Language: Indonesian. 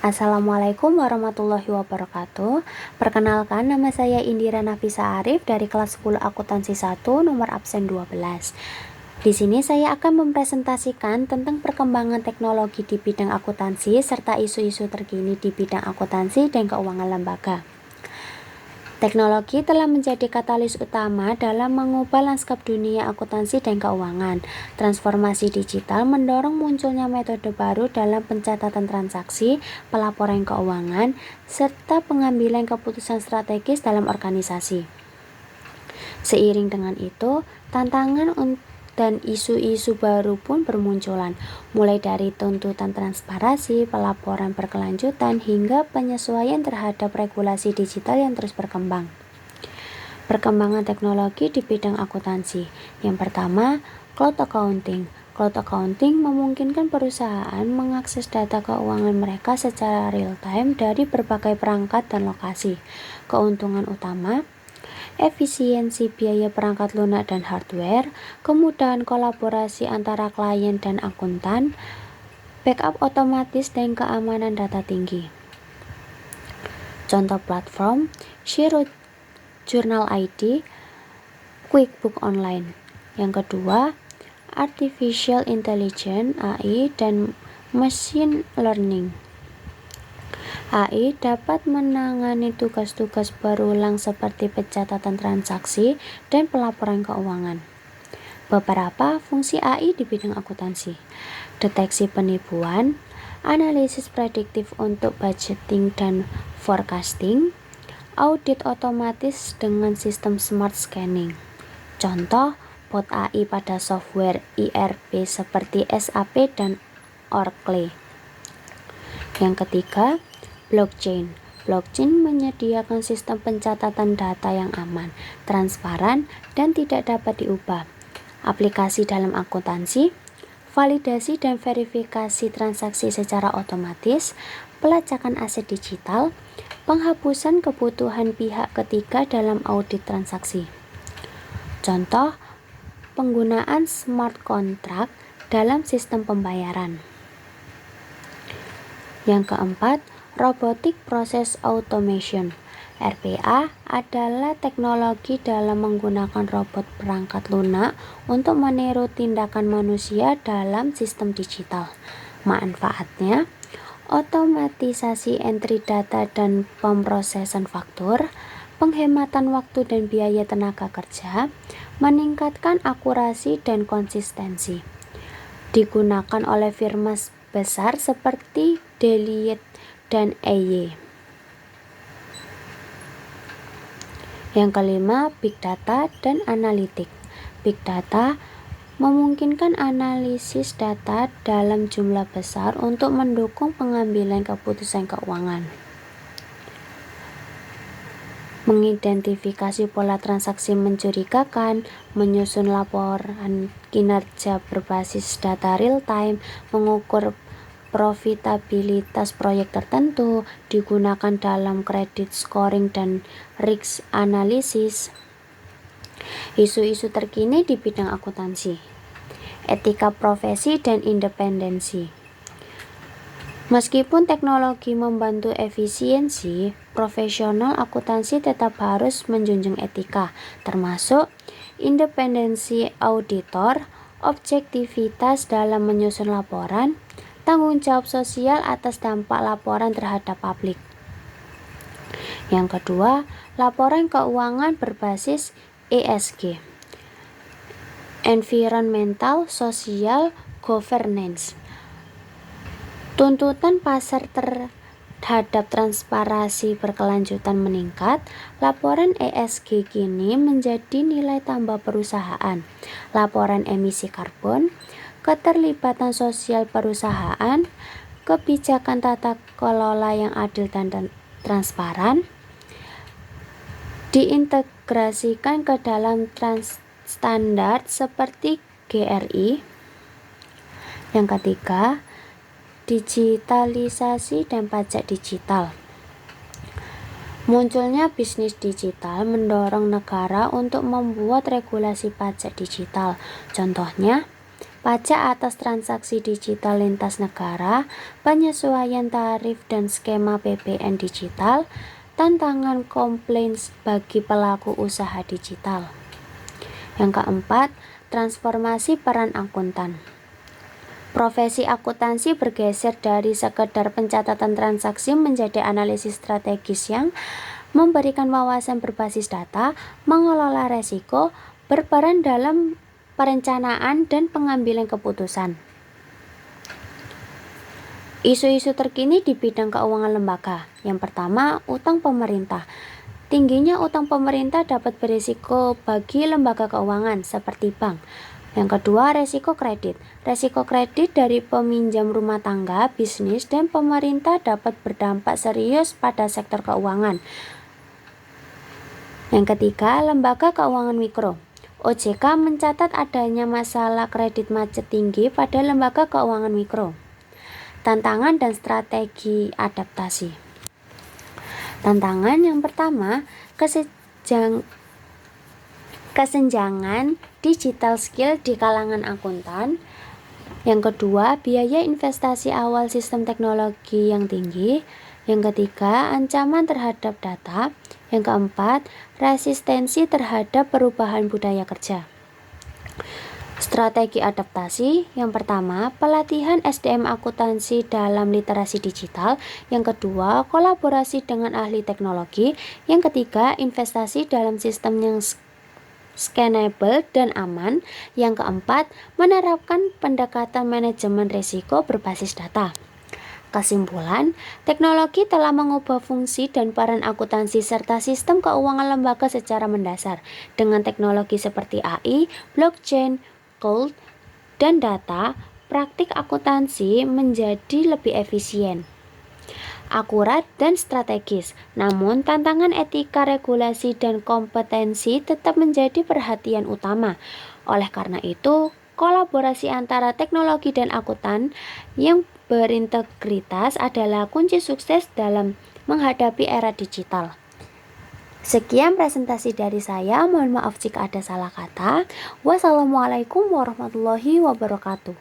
Assalamualaikum warahmatullahi wabarakatuh. Perkenalkan, nama saya Indira Nafisa Arif dari kelas 10 Akuntansi 1 nomor absen 12. Di sini saya akan mempresentasikan tentang perkembangan teknologi di bidang akuntansi serta isu-isu terkini di bidang akuntansi dan keuangan lembaga. Teknologi telah menjadi katalis utama dalam mengubah lanskap dunia akuntansi dan keuangan. Transformasi digital mendorong munculnya metode baru dalam pencatatan transaksi, pelaporan keuangan, serta pengambilan keputusan strategis dalam organisasi. Seiring dengan itu, tantangan dan isu-isu baru pun bermunculan, mulai dari tuntutan transparansi, pelaporan berkelanjutan, hingga penyesuaian terhadap regulasi digital yang terus berkembang. Perkembangan teknologi di bidang akuntansi. Yang pertama, cloud accounting. Cloud accounting memungkinkan perusahaan mengakses data keuangan mereka secara real-time dari berbagai perangkat dan lokasi. Keuntungan utama: efisiensi biaya perangkat lunak dan hardware, kemudahan kolaborasi antara klien dan akuntan, backup otomatis, dan keamanan data tinggi. Contoh platform: Xero Journal ID, QuickBook Online. Yang kedua, Artificial Intelligence (AI) dan Machine Learning. AI dapat menangani tugas-tugas berulang seperti pencatatan transaksi dan pelaporan keuangan. Beberapa fungsi AI di bidang akuntansi: deteksi penipuan, analisis prediktif untuk budgeting dan forecasting, audit otomatis dengan sistem smart scanning. Contoh, bot AI pada software ERP seperti SAP dan Oracle. Yang ketiga, blockchain. Blockchain menyediakan sistem pencatatan data yang aman, transparan, dan tidak dapat diubah. Aplikasi dalam akuntansi, validasi dan verifikasi transaksi secara otomatis, pelacakan aset digital, penghapusan kebutuhan pihak ketiga dalam audit transaksi. Contoh, penggunaan smart contract dalam sistem pembayaran. Yang keempat, Robotic Process Automation. RPA adalah teknologi dalam menggunakan robot perangkat lunak untuk meniru tindakan manusia dalam sistem digital. Manfaatnya: otomatisasi entry data dan pemrosesan faktur, penghematan waktu dan biaya tenaga kerja, meningkatkan akurasi dan konsistensi. Digunakan oleh firma besar seperti Deloitte dan EY. Yang kelima, Big Data dan Analitik. Big Data memungkinkan analisis data dalam jumlah besar untuk mendukung pengambilan keputusan keuangan. Mengidentifikasi pola transaksi mencurigakan, menyusun laporan kinerja berbasis data real-time, mengukur profitabilitas proyek tertentu, digunakan dalam credit scoring dan risk analysis. Isu-isu terkini di bidang akuntansi. Etika profesi dan independensi. Meskipun teknologi membantu efisiensi, profesional akuntansi tetap harus menjunjung etika, termasuk independensi auditor, objektivitas dalam menyusun laporan, tanggung jawab sosial atas dampak laporan terhadap publik. Yang kedua, laporan keuangan berbasis ESG, Environmental Social Governance. Tuntutan pasar terhadap transparansi berkelanjutan meningkat. Laporan ESG kini menjadi nilai tambah perusahaan. Laporan emisi karbon, keterlibatan sosial perusahaan, kebijakan tata kelola yang adil dan transparan, diintegrasikan ke dalam standar seperti GRI. Yang ketiga, digitalisasi dan pajak digital. Munculnya bisnis digital mendorong negara untuk membuat regulasi pajak digital. Contohnya, pajak atas transaksi digital lintas negara, penyesuaian tarif dan skema PPN digital, tantangan komplain bagi pelaku usaha digital. Yang keempat, transformasi peran akuntan. Profesi akuntansi bergeser dari sekedar pencatatan transaksi menjadi analisis strategis yang memberikan wawasan berbasis data, mengelola resiko, berperan dalam perencanaan dan pengambilan keputusan. Isu-isu terkini di bidang keuangan lembaga. Yang pertama, utang pemerintah. Tingginya utang pemerintah dapat berisiko bagi lembaga keuangan seperti bank. Yang kedua, resiko kredit. Resiko kredit dari peminjam rumah tangga, bisnis, dan pemerintah dapat berdampak serius pada sektor keuangan. Yang ketiga, lembaga keuangan mikro. OJK mencatat adanya masalah kredit macet tinggi pada lembaga keuangan mikro. Tantangan dan strategi adaptasi. Tantangan yang pertama, kesenjangan digital skill di kalangan akuntan. Yang kedua, biaya investasi awal sistem teknologi yang tinggi. Yang ketiga, ancaman terhadap data. Yang keempat, resistensi terhadap perubahan budaya kerja. Strategi adaptasi. Yang pertama, pelatihan SDM akuntansi dalam literasi digital. Yang kedua, kolaborasi dengan ahli teknologi. Yang ketiga, investasi dalam sistem yang scalable dan aman. Yang keempat, menerapkan pendekatan manajemen risiko berbasis data. Kesimpulan, teknologi telah mengubah fungsi dan peran akuntansi serta sistem keuangan lembaga secara mendasar. Dengan teknologi seperti AI, blockchain, cloud, dan data, praktik akuntansi menjadi lebih efisien, akurat, dan strategis. Namun, tantangan etika, regulasi, dan kompetensi tetap menjadi perhatian utama. Oleh karena itu, kolaborasi antara teknologi dan akuntan yang berintegritas adalah kunci sukses dalam menghadapi era digital. Sekian presentasi dari saya. Mohon maaf jika ada salah kata. Wassalamualaikum warahmatullahi wabarakatuh.